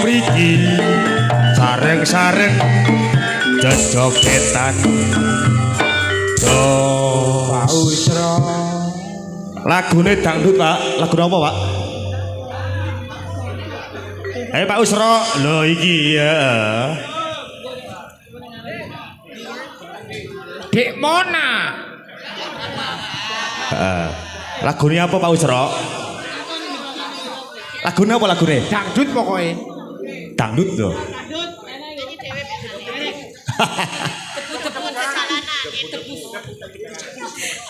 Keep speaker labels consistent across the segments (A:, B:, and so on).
A: mriki sareng-sareng jojogetan do
B: Pak Usro
A: lagune dangdut Pak, lagu apa Pak? Pak Usro lho iki ya
B: Dek Mona
A: lagune apa Pak Usro? Lagune apa lagune?
B: dangdut pokoknya
A: Dangdut tuh.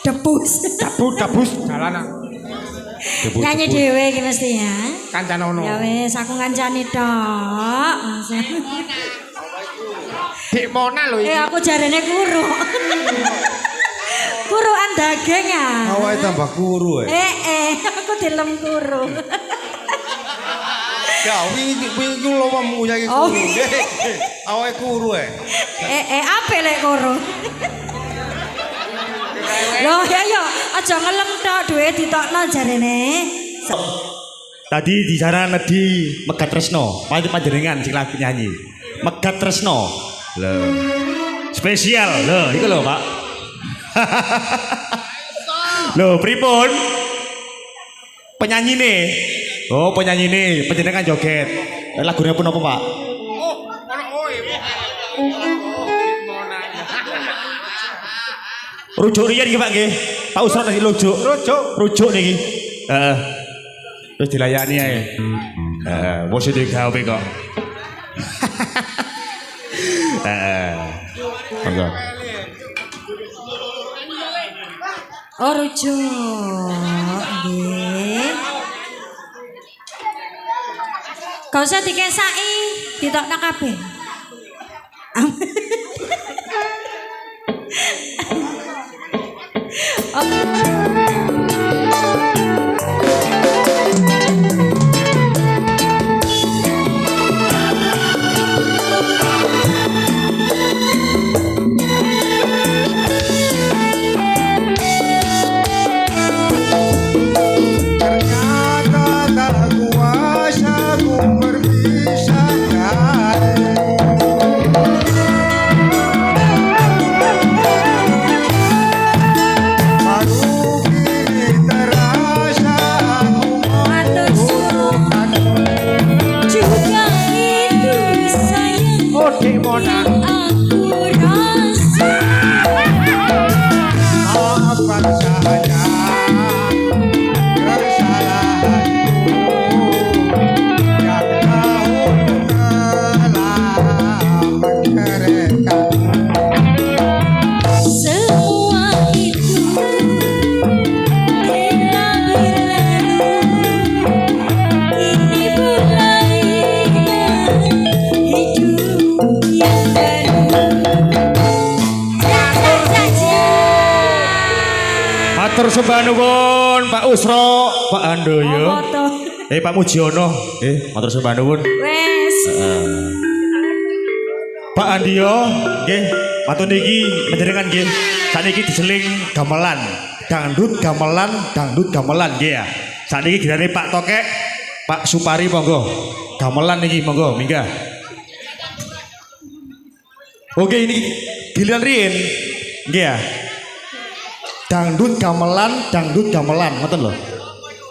C: Debus
B: jalanan
C: nyanyi dhewe iki mesti ya.
B: Kancanono
C: Ya wis aku kancani tok.
B: Dek Mona lho iki
C: Aku jarene kuru. Kuruan daging ya.
D: Awake tambah kuru
C: Aku dilem kuru.
D: Ya wingi lho wemu ya iki
C: Oh.
D: kuru. Awake kuru
C: Ape lek kuru. Loh ya yo, aja ngelem tok duwe ditokno jarene.
A: Tadi di sana di Megat Tresno, panjenengan sing lagi nyanyi. Megat Tresno. Lho. Spesial lho, iku lho, Pak. Lho, pripun? Penyanyine. Oh, penyanyine, panjenengan joget. Lagune pun apa, Pak? Rujuk riyen iki Pak nggih. Pak Usra tadi rujuk. Rujuk niki. Heeh. Terus dilayani ae. Heeh, wis digawe kok. Heeh. Monggo.
C: Oh rujuk. Nggih. Kau usah dikesaki, ditokno kabeh.
D: ternyata tak kuasa ku berpisahkan baru kini terasa aku
C: Matur suwun juga itu sayang
B: oh Dek Mona
C: aku rasa.
D: maafkan saja kesalahanku yang dahulu telah menceritakan
C: Semua itu telah berlalu. Ini mulainya hidup yang baru.
A: Matur sembah nuwun Pak Usro, Pak Andoyo.
C: Foto.
A: Pak Mujiono. Matur sembah nuwun.
C: Wes.
A: Pak Andio, nggih, matur niki panjenengan nggih. Saniki diseling gamelan, dangdut gamelan nggih ya. Saniki giliran Pak Tokek, Pak Supari monggo. Gamelan niki monggo, minggah. Oke, ini giliran riyen. Nggih ya. Dangdut gamelan, ngoten lho.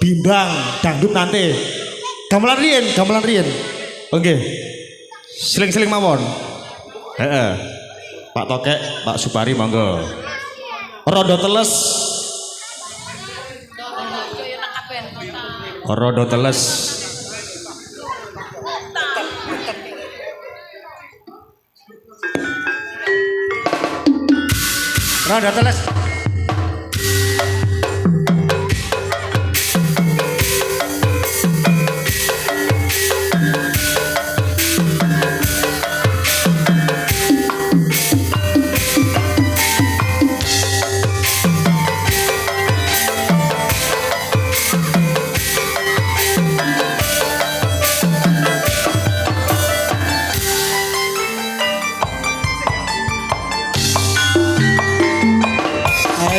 A: Bimbang, dangdut nanti. Gamelan riyen. Oke. Seling-seling mawon. Heeh. Pak Tokek, Pak Supari monggo. Rodo teles. Rodo teles. Rodo teles.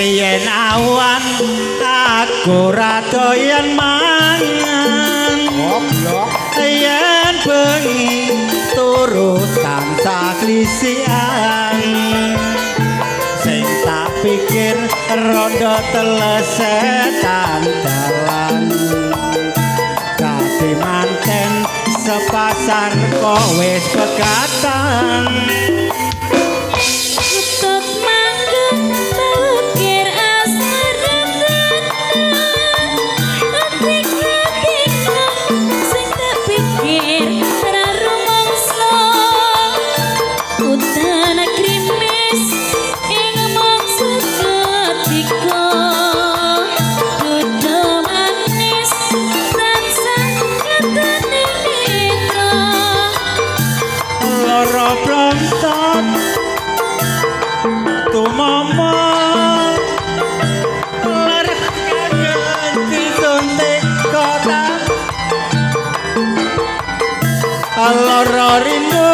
A: Yen awan aku ra doyan mangan.
B: goblok
A: Yen
E: bengi turu tansah klisian sing tak pikir rondo telesetan dalan dadi manten sepasar kok wis pegatan
C: Tutut manggung pelukir asmara Atik-atik sing tak pikir ra rumangsa Utana krimis ing maksud ketika Dudu manis tansah ngeteni netra
E: lara blontot tumama lar kangen disuntik kotak lara rindu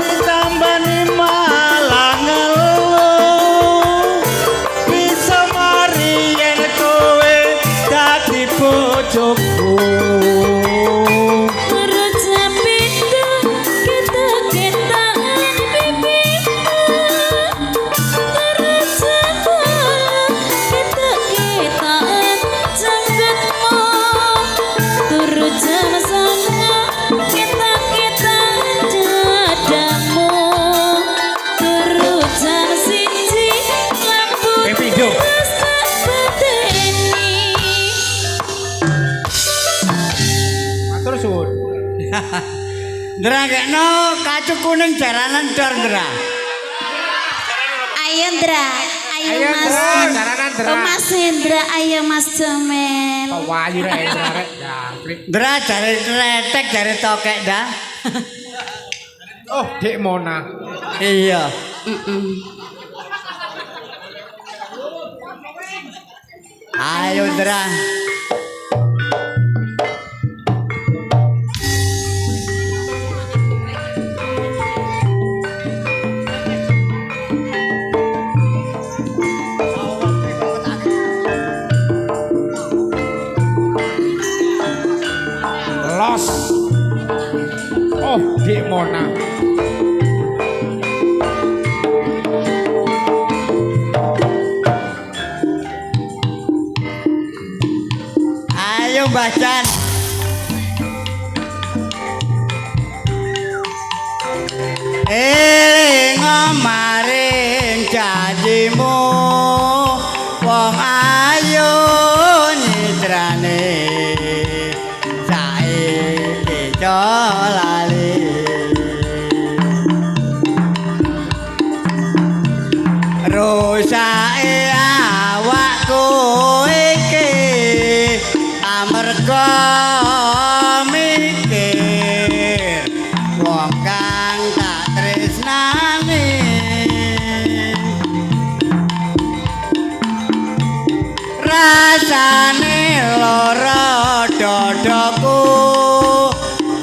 E: ditambani malah ngeluh bisa mari yen kowe dadi bojoku
C: Raja pintu kita-kitaan bibimu Raja bola kita-kitaan jangkutmu Turu jam sana kita-kitaan jadamu Turu jam siji lampu
B: Pepido.
C: terus tak badeni
B: Matur suwun.
E: Ndrakekno kacu kuning jaranan dor ndra.
C: Ayo Ndra, ayo
B: Ayo,
C: Mas.
B: Ndra, jaranan, Ndra.
C: Oh, Mas Hendra, ayo Mas Jamel.
B: Kok wayu rek Indra rek. Jangkrik.
E: Ndra jare retek jare tokek dah.
B: Oh, Dik Mona.
E: Iya. Ayo Ndra.
B: Los. Oh, Dik Mona.
E: Ayo Mbah Jan. Maring janjimu wong ayu nyidrane saiki jo lali rusake awakku iki amarga mikir wong kang tak tresnani rasane lara dadaku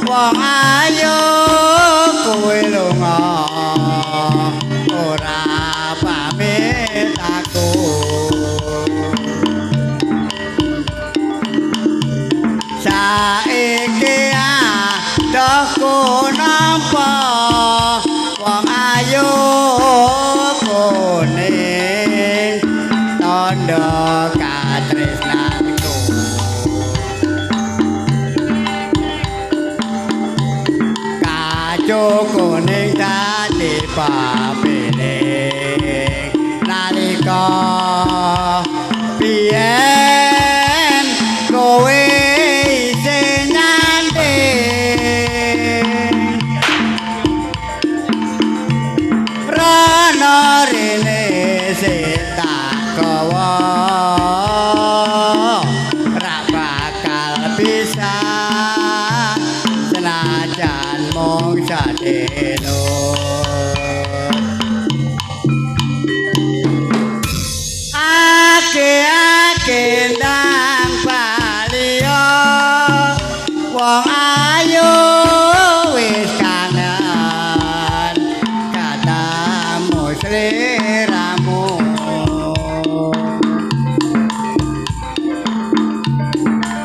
E: wong ayu kowe lunga ora pamit aku saiki adohku nampa wong ayu kuning tondo katresnanku kacu kuning dadi papiling nalika biyen kowe isih nyanding rana rene sing tak gawa ra bakal bisa senajan mung sadelo ake-ake ndang palio wong ayu wis kangen katamu sliramu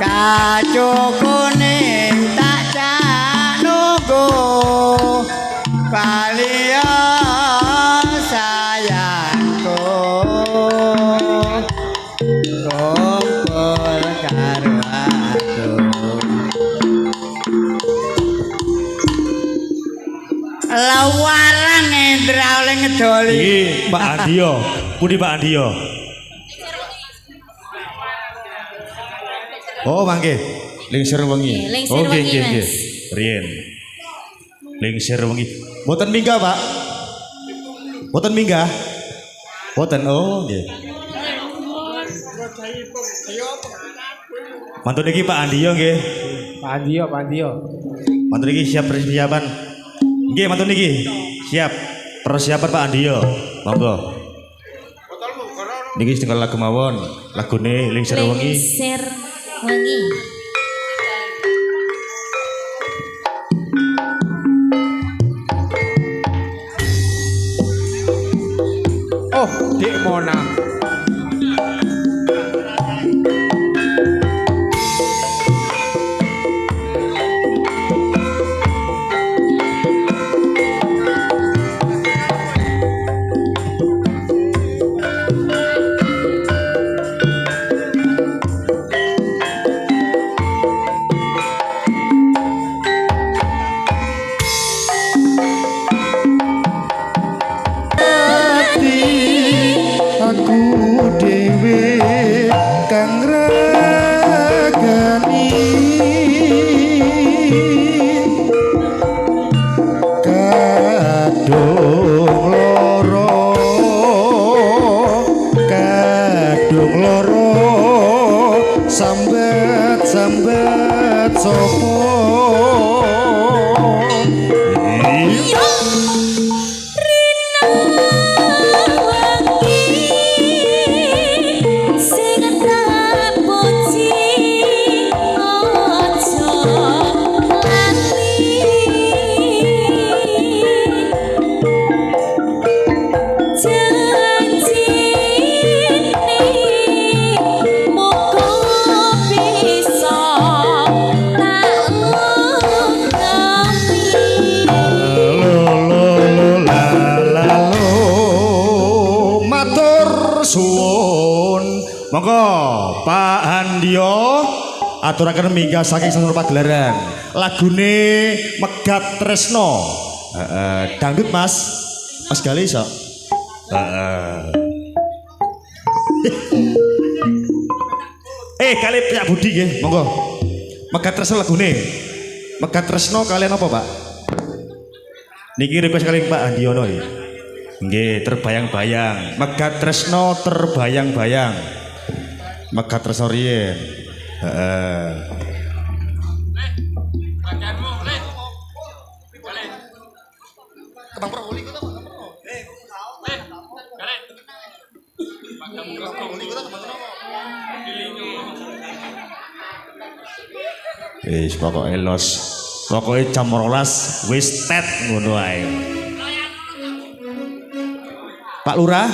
E: kacu kuning tak jano Baliyo sayangku kumpul karo aku lawaran Indra oleh ngedoli
A: Iki Pak Andio. Pundi Pak Andio? Oh, mangke. Lingsir wengi.
C: Lingsir
A: Oh,
C: wengi,
A: nggih, nggih.
C: Mas.
A: Riyen. Lingsir wengi. Mboten minggah, Pak. Mboten minggah. Mboten. Oh, nggih. Mantun iki Pak Andio nggih.
B: Pak Andio, Pak Andio.
A: Mantun iki siap persiapan. Nggih, mantun iki. Siap persiapan Pak Andio. Monggo. Niki setengah lagu mawon. Lagune Lingsir wengi.
C: Lingsir wengi.
B: Oh, Dek Mona.
D: Aku dewe kang ragani kadung loro sambet sopo
A: Monggo Pak Andio aturaken minggah saking sasana pagelaran. Lagune Megat Tresno. Dangdut Mas. Mas Gali iso. Kali Pak Budi nggih, monggo. Megat Tresno lagune. Megat Tresno kalian apa, Pak? Niki request kali Pak Andiono nggih. Nggih, terbayang-bayang. Megat Tresno terbayang-bayang. Megat Tresno riyen. Heeh. Wis pokoke los. Pokoke jam 12 wis tet ngono ae. Pak Lurah.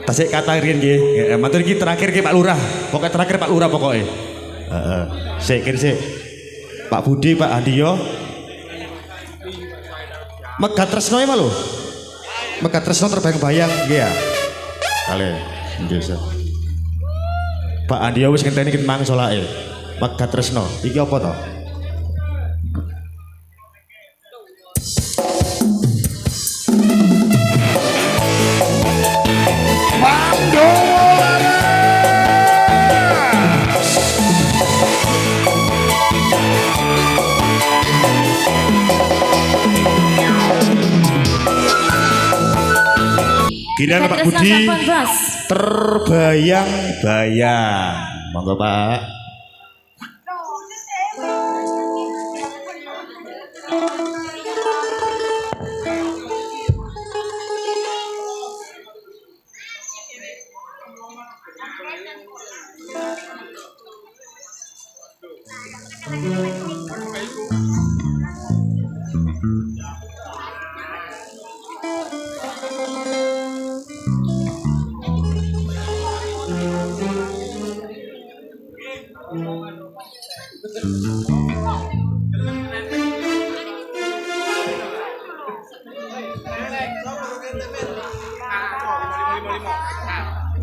A: Tasik kata riyen nggih. Matur iki terakhir ki Pak Lurah. Pokoke terakhir Pak Lurah pokoke. Heeh. Sik sik. Pak Budi, Pak Andio. Megat Tresno ya lho. Megat Tresno terbayang-bayang nggih ya. Kale nggih sir. Pak Andio wis ngenteni kin mang solake. Megat Tresno. Iki apa to? Giliran Pak Budi terbayang-bayang. Monggo Pak.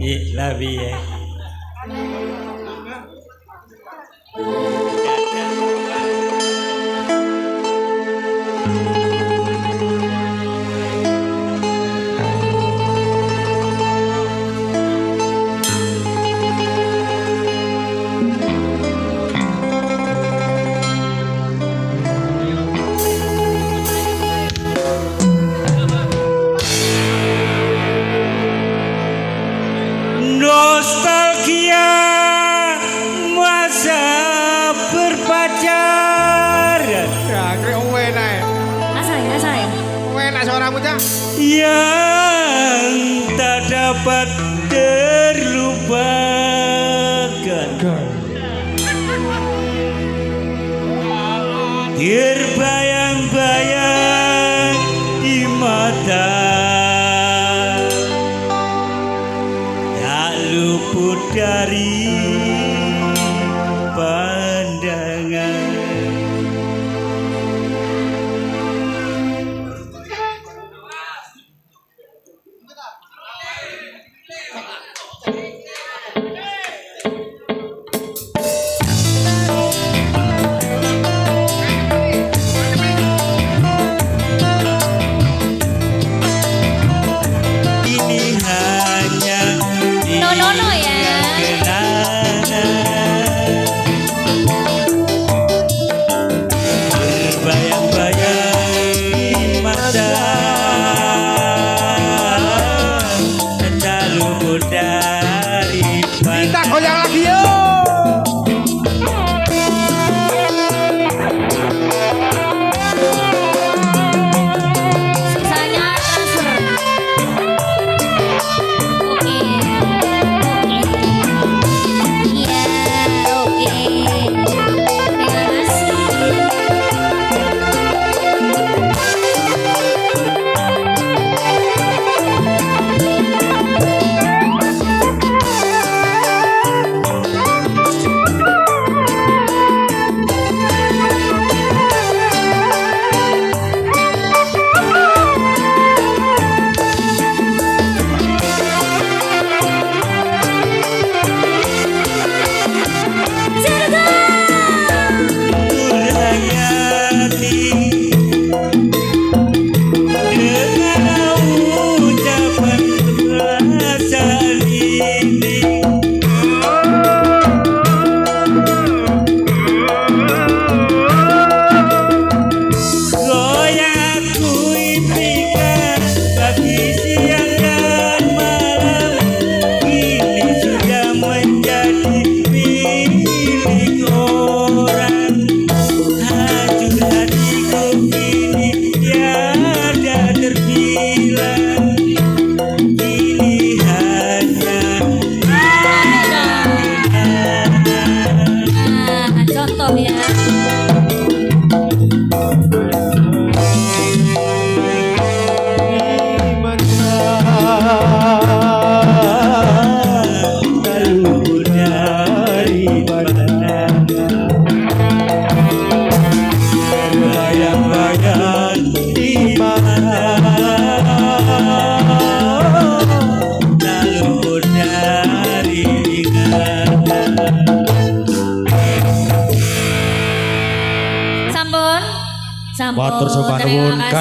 E: Lah piye? Nostalgia masa berpacar
B: Ya, krek enak.
C: Asai.
B: Enak suaramu, Cak.
E: yang tak dapat terlupakan. Terbayang-bayang di mata, tak luput dari pandangan. Ini hanya
C: No ya.
E: berbayang-bayang di mata, tak luput dari
B: Kita
E: pandang.
B: goyang lagi yo.
C: Sisanya transfer. Oke. Iya, oke. Terima kasih.
E: Berhayati dengan ucapan rasa ini, goyang ku impikan pagi siang dan malam, kini sudah menjadi milik orang. Hancur hatiku kini tiada terbilang, kini hanya
C: Nah, contoh ya.
E: tak luput dari pandangan. Berbayang-bayang di mata, tak luput dari ingatan.
C: Sampun.
A: Matur sembah
C: Terima
A: nuwun.
C: kasih.